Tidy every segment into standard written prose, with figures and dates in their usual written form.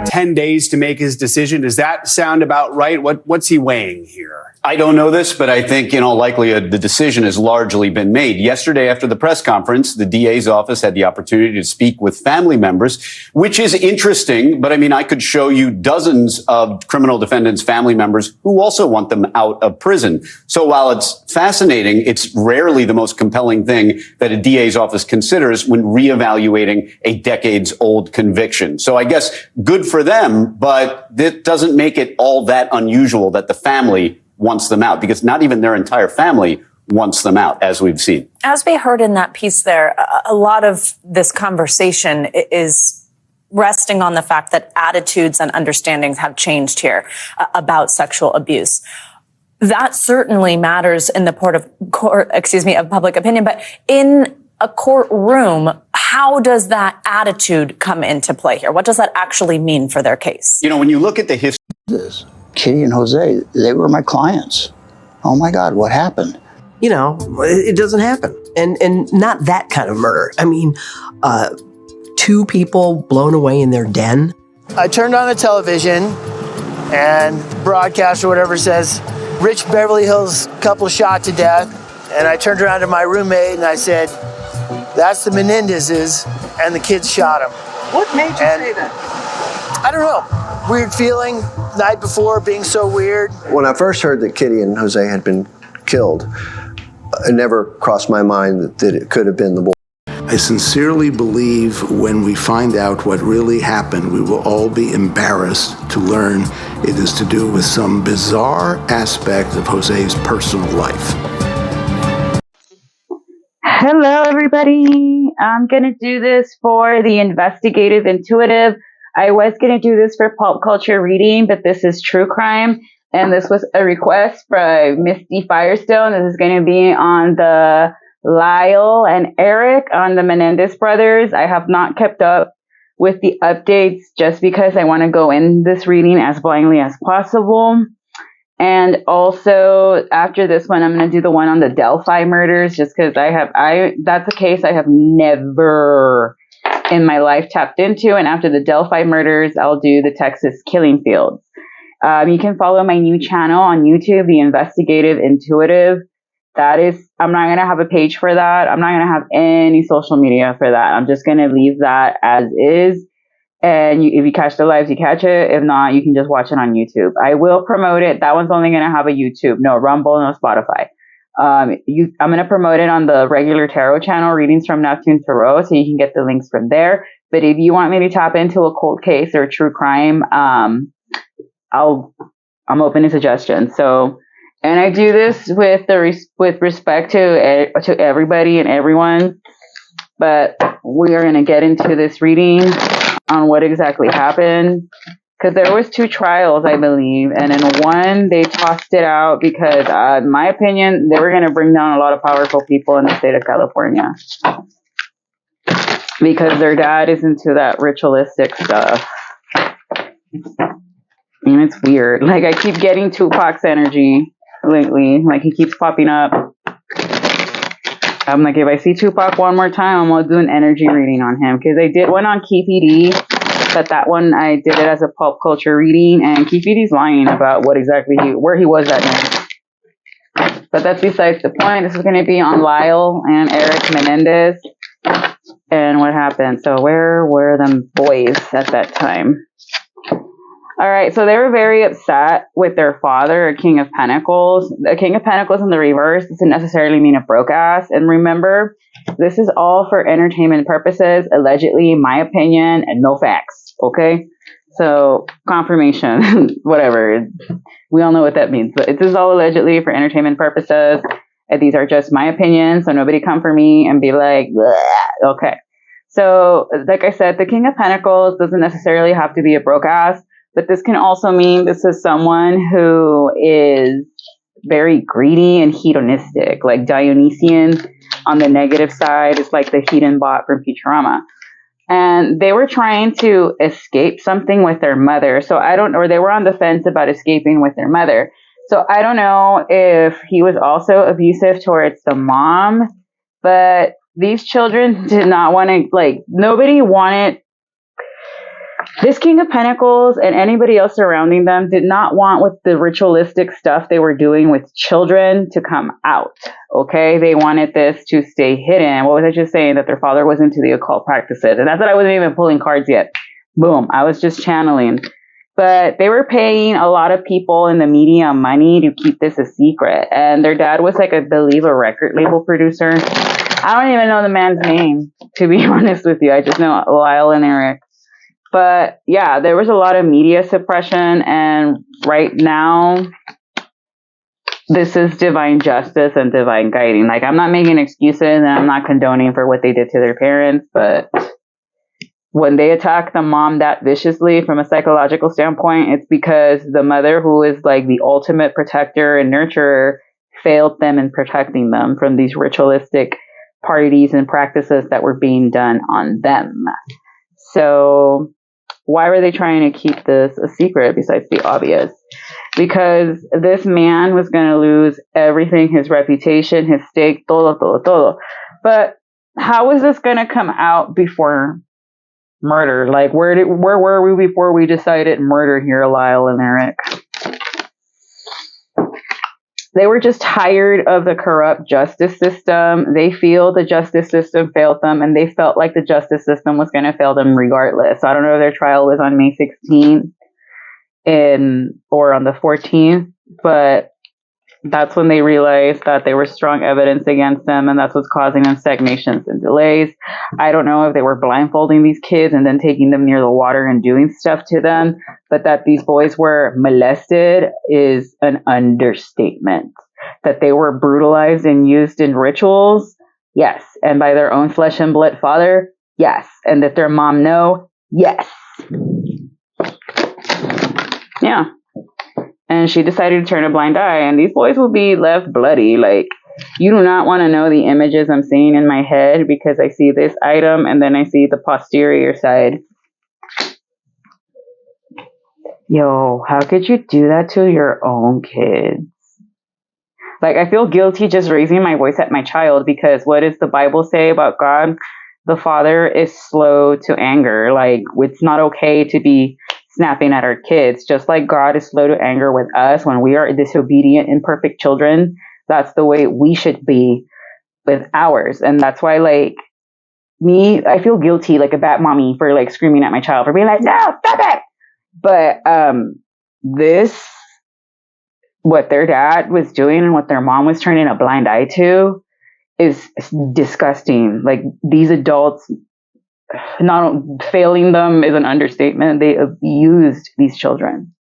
got 10 days to make his decision. Does that sound about right? What's he weighing here? I don't know this, but I think in all likelihood, the decision has largely been made. Yesterday, after the press conference, the DA's office had the opportunity to speak with family members, which is interesting. But I mean, I could show you dozens of criminal defendants' family members who also want them out of prison. So while it's fascinating, it's rarely the most compelling thing that a DA's office considers when reevaluating a decades-old conviction. So I guess good for them, but that doesn't make it all that unusual that the family wants them out, because not even their entire family wants them out, as we've seen. As we heard in that piece there, a lot of this conversation is resting on the fact that attitudes and understandings have changed here about sexual abuse. That certainly matters in the of public opinion, but in a courtroom, how does that attitude come into play here? What does that actually mean for their case? You know, when you look at the history, Kitty and Jose, they were my clients. Oh my God, what happened? You know, it doesn't happen. And not that kind of murder. I mean, 2 people blown away in their den. I turned on the television and broadcast or whatever says, Rich Beverly Hills couple shot to death. And I turned around to my roommate and I said, that's the Menendezes, and the kids shot him. What made you say that? I don't know. Weird feeling, night before, being so weird. When I first heard that Kitty and Jose had been killed, it never crossed my mind that it could have been the boy. I sincerely believe when we find out what really happened, we will all be embarrassed to learn it is to do with some bizarre aspect of Jose's personal life. Hello, everybody. I'm going to do this for the investigative intuitive. I was going to do this for pulp culture reading, but this is true crime. And this was a request by Misty Firestone. This is going to be on the Lyle and Eric on the Menendez brothers. I have not kept up with the updates just because I want to go in this reading as blindly as possible. And also after this one, I'm going to do the one on the Delphi murders just because that's a case I have never in my life tapped into. And after the Delphi murders, I'll do the Texas killing fields. You can follow my new channel on YouTube, The Investigative Intuitive. I'm not going to have a page for that. I'm not going to have any social media for that. I'm just going to leave that as is. And if you catch the lives, you catch it. If not, you can just watch it on YouTube. I will promote it. That one's only going to have a YouTube, no Rumble, no Spotify. I'm going to promote it on the regular tarot channel, Readings from Neptune Tarot, so you can get the links from there. But if you want me to tap into a cold case or true crime, I'm open to suggestions. So, and I do this with respect to everybody and everyone. But we are going to get into this reading on what exactly happened. Because there was 2 trials, I believe, and in one, they tossed it out because, in my opinion, they were going to bring down a lot of powerful people in the state of California. Because their dad is into that ritualistic stuff. And it's weird. Like, I keep getting Tupac's energy lately. Like, he keeps popping up. I'm like, if I see Tupac one more time, I'm going to do an energy reading on him. Because I did one on Keith E.D., but that one I did it as a pulp culture reading, and Keith E.D.'s lying about where he was that night. But that's besides the point. This is going to be on Lyle and Eric Menendez and what happened. So where were them boys at that time? All right, so they were very upset with their father, a King of Pentacles. The King of Pentacles in the reverse doesn't necessarily mean a broke ass. And remember, this is all for entertainment purposes, allegedly, my opinion, and no facts, okay? So, confirmation, whatever. We all know what that means. But this is all allegedly for entertainment purposes. And these are just my opinions, so nobody come for me and be like, bleh. Okay. So, like I said, the King of Pentacles doesn't necessarily have to be a broke ass. But this can also mean this is someone who is very greedy and hedonistic, like Dionysian on the negative side. It's like the hedon bot from Futurama. And they were trying to escape something with their mother. Or they were on the fence about escaping with their mother. So I don't know if he was also abusive towards the mom, but these children did not want to, nobody wanted This King of Pentacles and anybody else surrounding them did not want what the ritualistic stuff they were doing with children to come out. Okay, they wanted this to stay hidden. What was I just saying? That their father was into the occult practices, and that's that I wasn't even pulling cards yet. Boom, I was just channeling. But they were paying a lot of people in the media money to keep this a secret. And their dad was like, I believe, a record label producer. I don't even know the man's name, to be honest with you. I just know Lyle and Eric. But yeah, there was a lot of media suppression. And right now, this is divine justice and divine guiding. Like, I'm not making excuses and I'm not condoning for what they did to their parents, but when they attack the mom that viciously from a psychological standpoint, it's because the mother, who is like the ultimate protector and nurturer, failed them in protecting them from these ritualistic parties and practices that were being done on them. So why were they trying to keep this a secret besides the obvious? Because this man was going to lose everything, his reputation, his stake, todo. But how was this going to come out before murder? Like, where were we before we decided murder here, Lyle and Eric? They were just tired of the corrupt justice system. They feel the justice system failed them, and they felt like the justice system was going to fail them regardless. So I don't know if their trial was on May 16th or on the 14th, but that's when they realized that there was strong evidence against them, and that's what's causing them stagnations and delays. I don't know if they were blindfolding these kids and then taking them near the water and doing stuff to them, but that these boys were molested is an understatement. That they were brutalized and used in rituals, yes. And by their own flesh and blood father, yes. And that their mom, no, yes. Yeah. And she decided to turn a blind eye, and these boys will be left bloody. Like, you do not want to know the images I'm seeing in my head, because I see this item and then I see the posterior side. Yo, how could you do that to your own kids? Like, I feel guilty just raising my voice at my child, because what does the Bible say about God? The Father is slow to anger. Like, it's not okay to be snapping at our kids, just like God is slow to anger with us when we are disobedient, imperfect children. That's the way we should be with ours. And that's why, like, I feel guilty, like a bad mommy, for like screaming at my child, for being like, no, stop it. But what their dad was doing and what their mom was turning a blind eye to is disgusting. Like, these adults, not failing them is an understatement. They abused these children.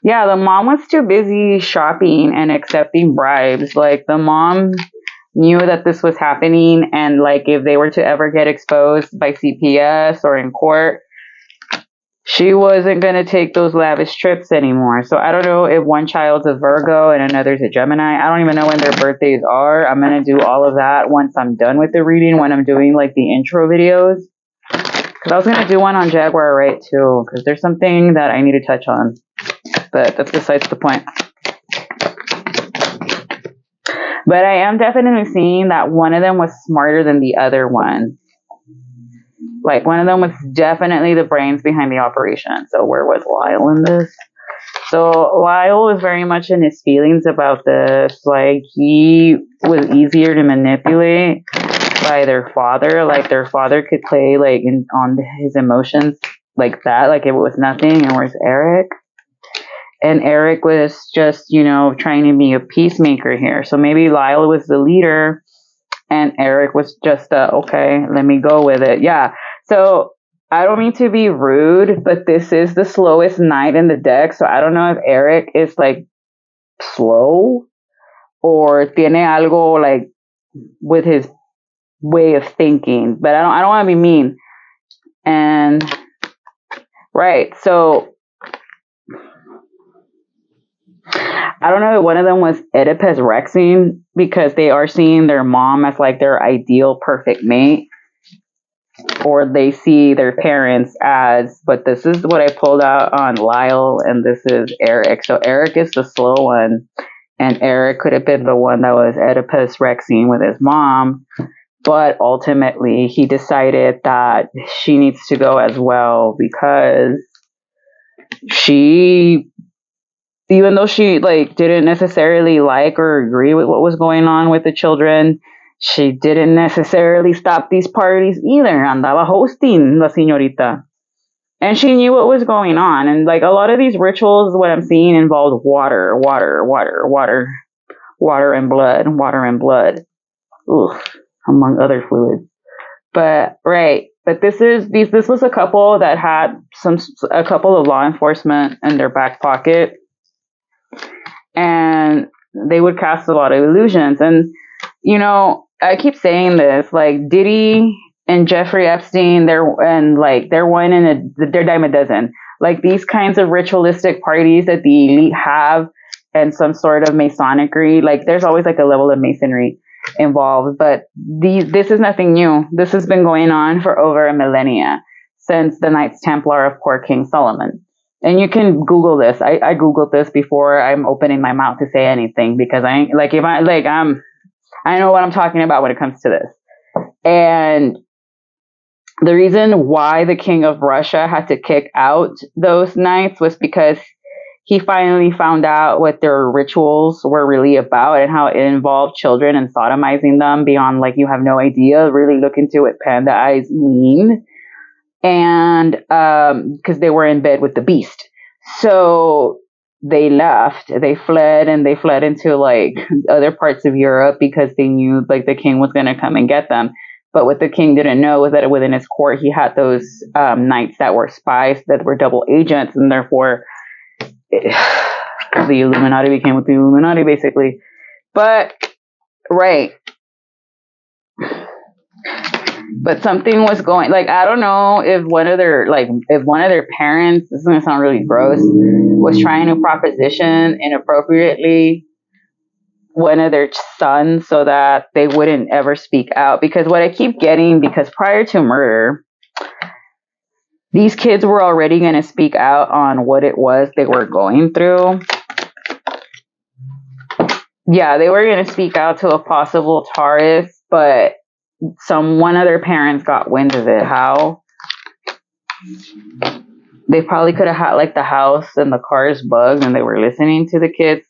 Yeah, the mom was too busy shopping and accepting bribes. Like, the mom knew that this was happening, and like, if they were to ever get exposed by CPS or in court, she wasn't going to take those lavish trips anymore. So I don't know if one child's a Virgo and another's a Gemini. I don't even know when their birthdays are. I'm going to do all of that once I'm done with the reading, when I'm doing like the intro videos. Because I was going to do one on Jaguar right too, because there's something that I need to touch on. But that's besides the point. But I am definitely seeing that one of them was smarter than the other one. Like, one of them was definitely the brains behind the operation. So where was Lyle in this? So Lyle was very much in his feelings about this. Like, he was easier to manipulate by their father. Like, their father could play like on his emotions like that, like it was nothing. And where's Eric? And Eric was just, trying to be a peacemaker here. So maybe Lyle was the leader and Eric was just okay, let me go with it. Yeah. So I don't mean to be rude, but this is the slowest knight in the deck. So I don't know if Eric is like slow or tiene algo like with his way of thinking, but I don't want to be mean. And right. So I don't know if one of them was Oedipus Rexing, because they are seeing their mom as like their ideal perfect mate, or they see their parents as, but this is what I pulled out on Lyle, and this is Eric. So Eric is the slow one, and Eric could have been the one that was Oedipus Rexing with his mom, But ultimately, he decided that she needs to go as well because she, even though she like didn't necessarily like or agree with what was going on with the children, she didn't necessarily stop these parties either. Andaba hosting la señorita. And she knew what was going on. And like a lot of these rituals, what I'm seeing involved water and blood. Oof, among other fluids. But this was a couple that had a couple of law enforcement in their back pocket, and they would cast a lot of illusions. And I keep saying this, like Diddy and Jeffrey Epstein, they're one in they're dime a dozen. Like these kinds of ritualistic parties that the elite have, and some sort of masonry, like there's always like a level of masonry involved, but this is nothing new. This has been going on for over a millennia, since the Knights Templar of poor King Solomon. And you can Google this. I Googled this before I'm opening my mouth to say anything, because I know what I'm talking about when it comes to this. And the reason why the King of Russia had to kick out those knights was because he finally found out what their rituals were really about and how it involved children and sodomizing them beyond, like, you have no idea. Really look into what panda eyes mean. And because they were in bed with the beast. So they left, they fled into like other parts of Europe because they knew like the king was going to come and get them. But what the king didn't know was that within his court, he had those knights that were spies, that were double agents, and therefore the Illuminati became with the Illuminati, basically. But something was going, like, I don't know if one of their parents, this is going to sound really gross, was trying to proposition inappropriately one of their sons so that they wouldn't ever speak out. Because what I keep getting, because prior to murder, these kids were already going to speak out on what it was they were going through. Yeah, they were going to speak out to a possible Taurus, but one of their parents got wind of it. How? They probably could have had like the house and the cars bugged, and they were listening to the kids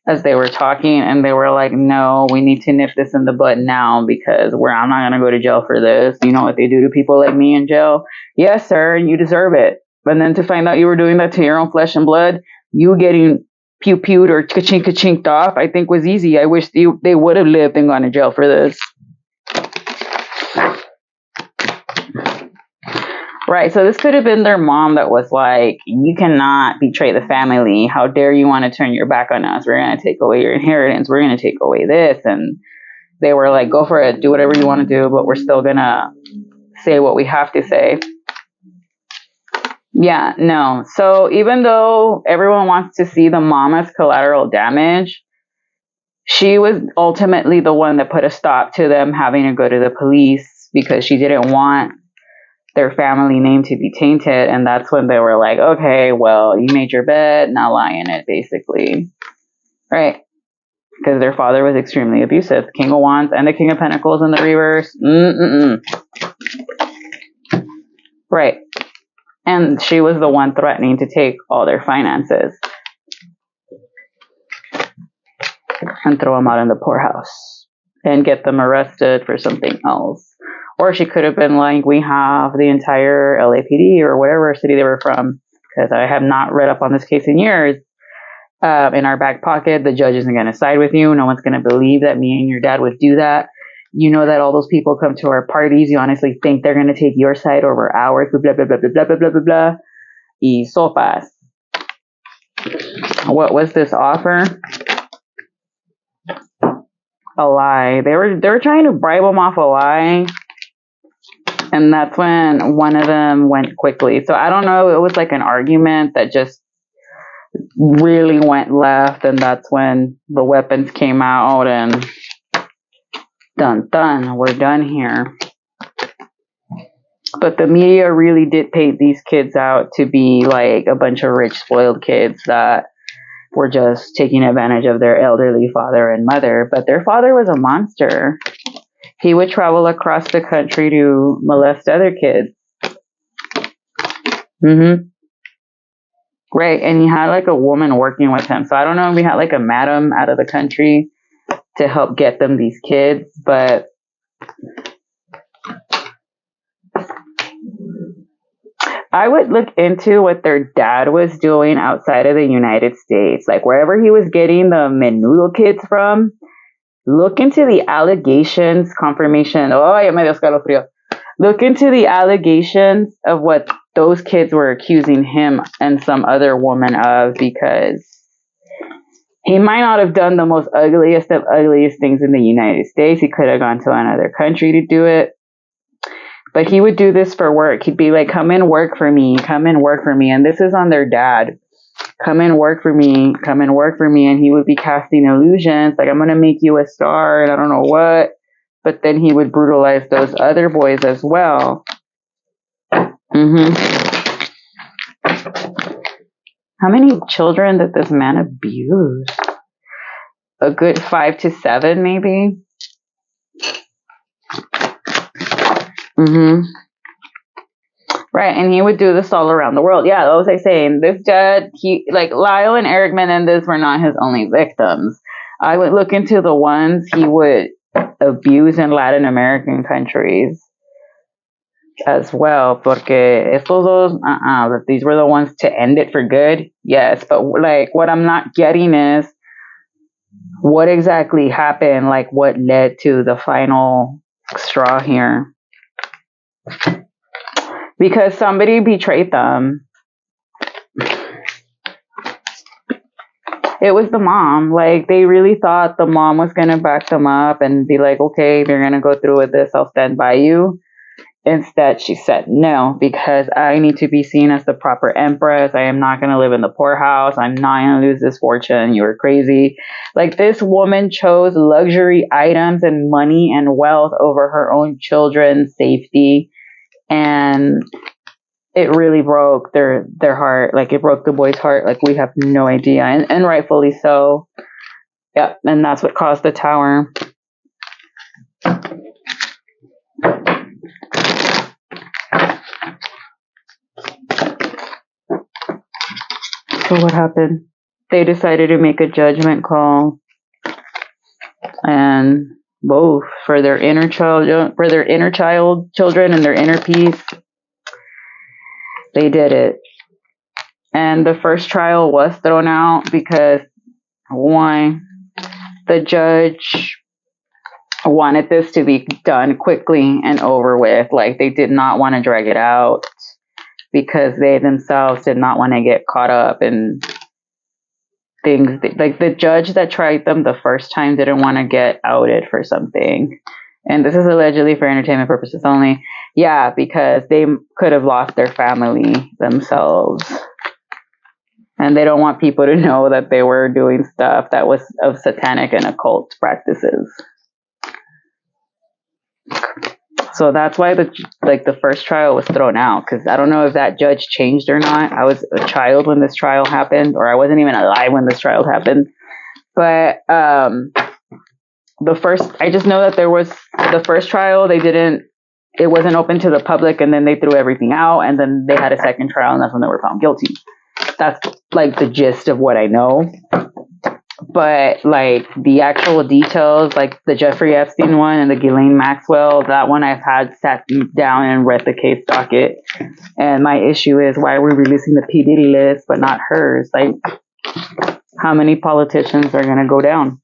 as they were talking, and they were like, no, we need to nip this in the bud now, because I'm not going to go to jail for this. You know what they do to people like me in jail? Yes, sir, and you deserve it. But then to find out you were doing that to your own flesh and blood, you getting pew-pewed or ka-chink-ka-chinked off, I think was easy. I wish they would have lived and gone to jail for this. Right, so this could have been their mom that was like, you cannot betray the family. How dare you want to turn your back on us? We're going to take away your inheritance. We're going to take away this. And they were like, go for it. Do whatever you want to do, but we're still going to say what we have to say. Yeah, no. So even though everyone wants to see the mom as collateral damage, she was ultimately the one that put a stop to them having to go to the police, because she didn't want their family name to be tainted. And that's when they were like, okay, well, you made your bed, now lie in it, basically. Right? Because their father was extremely abusive. The King of Wands and the King of Pentacles in the reverse. Right. And she was the one threatening to take all their finances and throw them out in the poorhouse and get them arrested for something else. Or she could have been like, we have the entire LAPD or whatever city they were from, because I have not read up on this case in years, in our back pocket. The judge isn't going to side with you. No one's going to believe that me and your dad would do that. You know that all those people come to our parties. You honestly think they're going to take your side over ours. Blah, blah, blah, blah, blah, blah, blah, blah, blah. Y sopas. What was this offer? A lie. They were trying to bribe them off a lie. And that's when one of them went quickly. So I don't know. It was like an argument that just really went left. And that's when the weapons came out and done. We're done here. But the media really did paint these kids out to be like a bunch of rich, spoiled kids that were just taking advantage of their elderly father and mother. But their father was a monster. he would travel across the country to molest other kids. Right, and he had like a woman working with him. So I don't know if he had like a madam out of the country to help get them these kids, but I would look into what their dad was doing outside of the United States. Like wherever he was getting the menudo kids from, look into the allegations, confirmation. Oh, ya me dio escalofrío. Look into the allegations of what those kids were accusing him and some other woman of, because he might not have done the most ugliest of ugliest things in the United States. He could have gone to another country to do it. But he would do this for work. He'd be like, come and work for me. Come and work for me. And this is on their dad. Come and work for me. Come and work for me. And he would be casting illusions. Like, I'm going to make you a star and I don't know what. But then he would brutalize those other boys as well. How many children did this man abuse? A good 5 to 7, maybe. Right, and he would do this all around the world. Yeah, what was I saying? This judge, Lyle and Eric Menendez were not his only victims. I would look into the ones he would abuse in Latin American countries as well, porque estos dos, that these were the ones to end it for good. Yes, but like what I'm not getting is what exactly happened, like what led to the final straw here. Because somebody betrayed them. It was the mom. Like, they really thought the mom was going to back them up and be like, okay, if you're going to go through with this, I'll stand by you. Instead, she said no, because I need to be seen as the proper empress. I am not going to live in the poorhouse. I'm not going to lose this fortune. You were crazy. Like, this woman chose luxury items and money and wealth over her own children's safety. And it really broke their heart. Like, it broke the boy's heart. Like, we have no idea. And rightfully so. Yeah, and that's what caused the tower. So what happened? They decided to make a judgment call, and both for their inner child, children, and their inner peace, they did it. And the first trial was thrown out because, one, the judge wanted this to be done quickly and over with. Like, they did not want to drag it out, because they themselves did not want to get caught up in things. Like, the judge that tried them the first time didn't want to get outed for something. And this is allegedly for entertainment purposes only. Yeah, because they could have lost their family themselves. And they don't want people to know that they were doing stuff that was of satanic and occult practices. So that's why the first trial was thrown out, because I don't know if that judge changed or not. I was a child when this trial happened, or I wasn't even alive when this trial happened. But I just know that there was the first trial. It wasn't open to the public, and then they threw everything out, and then they had a second trial, and that's when they were found guilty. That's like the gist of what I know. But like the actual details, like the Jeffrey Epstein one and the Ghislaine Maxwell, that one I've had sat down and read the case docket. And my issue is, why are we releasing the P. Diddy list but not hers? Like, how many politicians are going to go down?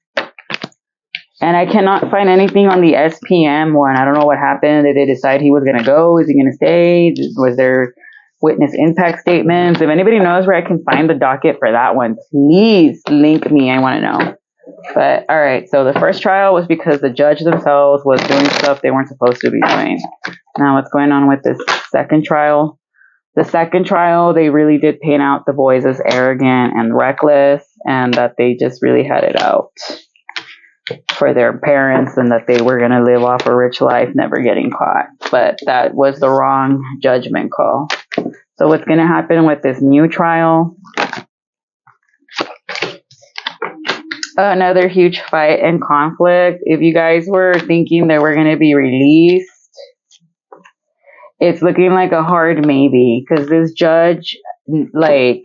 And I cannot find anything on the SPM one. I don't know what happened. Did they decide he was going to go? Is he going to stay? Was there witness impact statements? If anybody knows where I can find the docket for that one, please link me. I want to know. But all right, so the first trial was because the judge themselves was doing stuff they weren't supposed to be doing. Now what's going on with this second trial? The second trial, they really did paint out the boys as arrogant and reckless, and that they just really had it out for their parents, and that they were going to live off a rich life, never getting caught. But that was the wrong judgment call. So what's going to happen with this new trial Another huge fight and conflict. If you guys were thinking that we're going to be released, it's looking like a hard maybe, because this judge, like,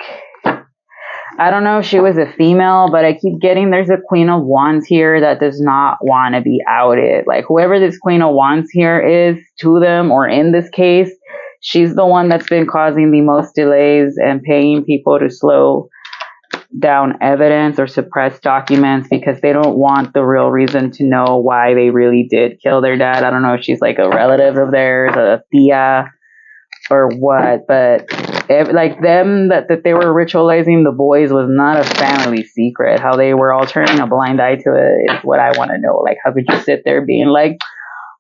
I don't know if she was a female, but I keep getting there's a Queen of Wands here that does not want to be outed. Like, whoever this Queen of Wands here is to them, or in this case, she's the one that's been causing the most delays and paying people to slow down evidence or suppress documents because they don't want the real reason to know why they really did kill their dad. I don't know if she's like a relative of theirs, a tia, or what, but like them that they were ritualizing the boys was not a family secret. How they were all turning a blind eye to it is what I want to know. Like, how could you sit there being like,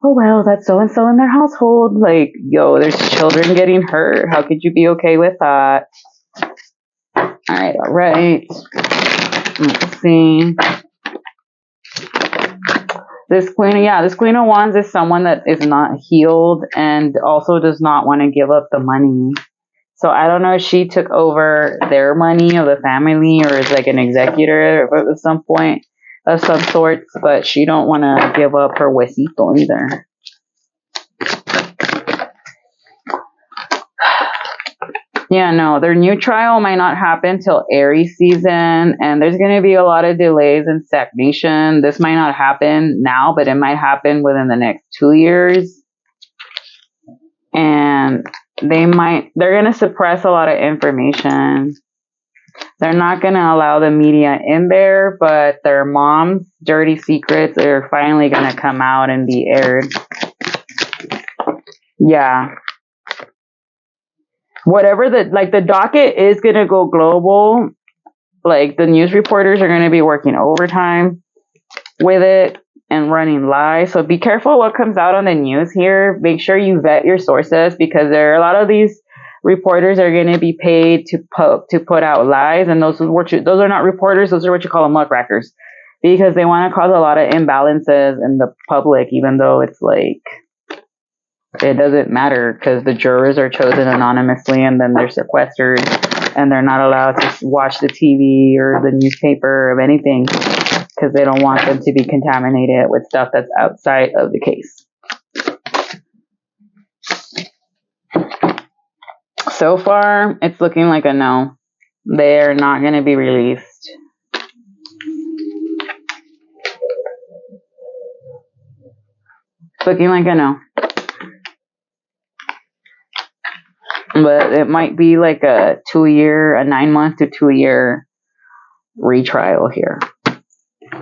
oh well, that's so and so in their household? Like, yo, there's children getting hurt. How could you be okay with that? All right. Let's see. This Queen of Wands is someone that is not healed and also does not want to give up the money. So I don't know if she took over their money of the family or is like an executor at some point of some sorts, but she don't want to give up her huesito either. Yeah, no, their new trial might not happen till Aries season, and there's going to be a lot of delays and stagnation. This might not happen now, but it might happen within the next 2 years. And they're going to suppress a lot of information. They're not going to allow the media in there, but their mom's dirty secrets are finally going to come out and be aired. Yeah. Whatever the docket is going to go global. Like, the news reporters are going to be working overtime with it and running live. So be careful what comes out on the news here. Make sure you vet your sources, because there are a lot of these reporters are going to be paid to put out lies, and those are not reporters. Those are what you call muckrackers, because they want to cause a lot of imbalances in the public, even though it's like, it doesn't matter, because the jurors are chosen anonymously and then they're sequestered and they're not allowed to watch the TV or the newspaper or anything, because they don't want them to be contaminated with stuff that's outside of the case. So far, it's looking like a no. They're not going to be released. It's looking like a no. But it might be like a 9-month to 2-year retrial here.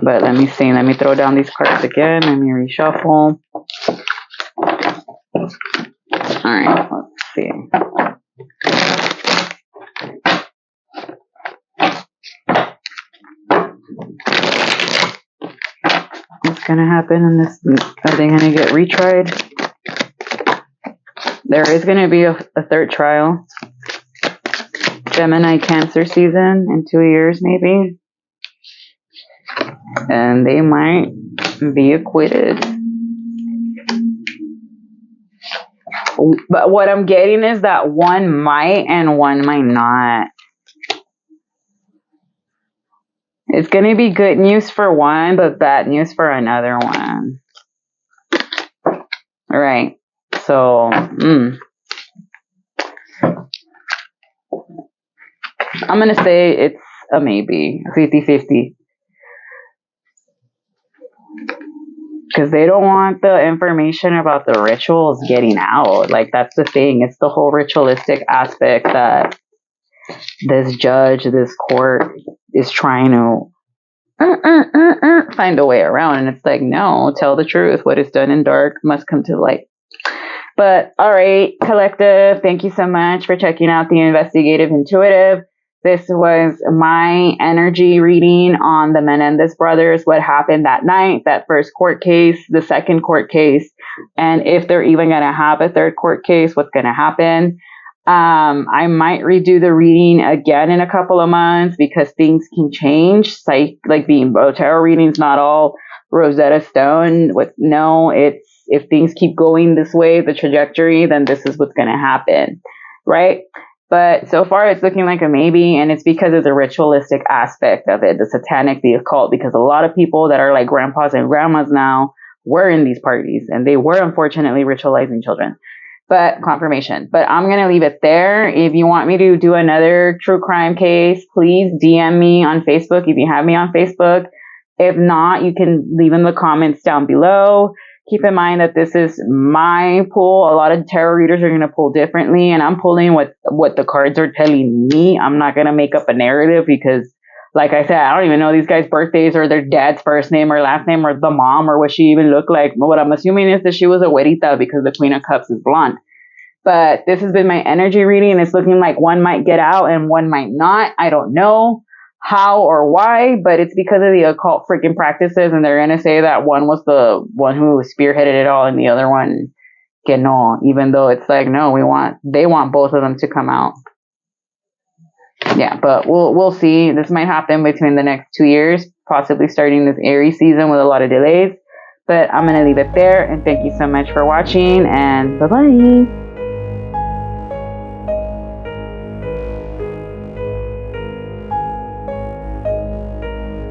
But let me see. Let me throw down these cards again. Let me reshuffle. Alright, let's see. What's gonna happen in this? Are they gonna get retried? There is going to be a third trial. Gemini Cancer season in 2 years, maybe. And they might be acquitted. But what I'm getting is that one might and one might not. It's going to be good news for one, but bad news for another one. All right. So, I'm going to say it's a maybe, 50-50. Because they don't want the information about the rituals getting out. Like, that's the thing. It's the whole ritualistic aspect that this judge, this court is trying to find a way around. And it's like, no, tell the truth. What is done in dark must come to light. But all right, collective, thank you so much for checking out the Investigative Intuitive. This was my energy reading on the Menendez brothers, what happened that night, that first court case, the second court case, and if they're even going to have a third court case, what's going to happen. I might redo the reading again in a couple of months because things can change. Like being tarot readings, not all Rosetta Stone. It's if things keep going this way, the trajectory, then this is what's going to happen, right? But so far it's looking like a maybe, and it's because of the ritualistic aspect of it, the satanic, the occult, because a lot of people that are like grandpas and grandmas now were in these parties, and they were unfortunately ritualizing children. But confirmation. But I'm going to leave it there. If you want me to do another true crime case, please DM me on Facebook if you have me on Facebook. If not, you can leave in the comments down below. Keep in mind that this is my pull. A lot of tarot readers are going to pull differently, and I'm pulling what the cards are telling me. I'm not going to make up a narrative because, like I said, I don't even know these guys' birthdays or their dad's first name or last name or the mom or what she even looked like. What I'm assuming is that she was a güerita because the Queen of Cups is blonde. But this has been my energy reading, and it's looking like one might get out and one might not. I don't know how or why, but it's because of the occult freaking practices, and they're going to say that one was the one who spearheaded it all and the other one que no, even though it's like, no, they want both of them to come out. Yeah, but we'll see. This might happen between the next 2 years, possibly starting this Aries season with a lot of delays. But I'm going to leave it there, and thank you so much for watching, and bye-bye.